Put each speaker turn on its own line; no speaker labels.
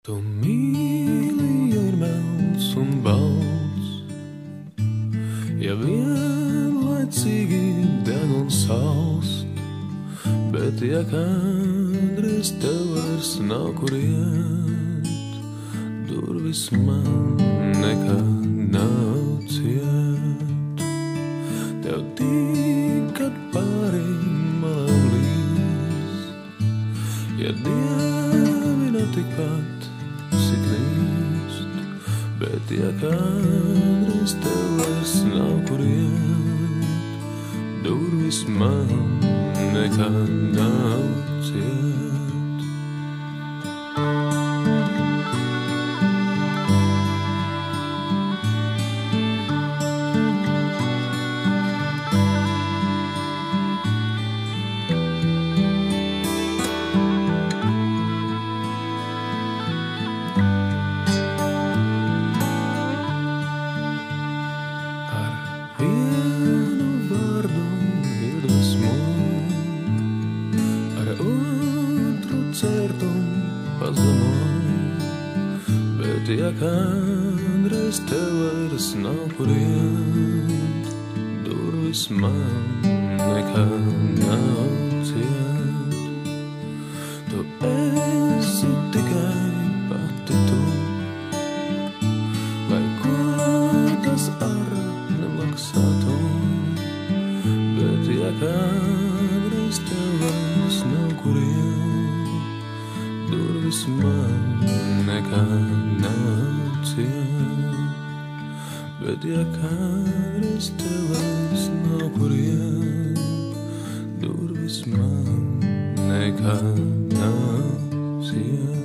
Tu mīli, ja ir melns un balts, ja vienlaicīgi deg un salst, bet ja kādreiz tev vairs nav kur iet, durvis man nekad nav ciet. Tev tikad pāri malām līst, ja dievina tikpat cik līst, bet ja kādreiz tev vairs nav kur iet, durvis man nekad nav ciet. Vienu vārdu iedvesmo, ar otru certu pazemo, bet ja kādreiz tev vairs nav kur iet, durvis man nekad nav ciet. Tu esi tikai pati tu, lai ko tas ar nemaksātu, bet ja kādreiz tev vairs nav kur iet, durvis man nekad nav ciet. Bet ja kādreiz tev vairs nav kur iet, durvis man nekad nav ciet.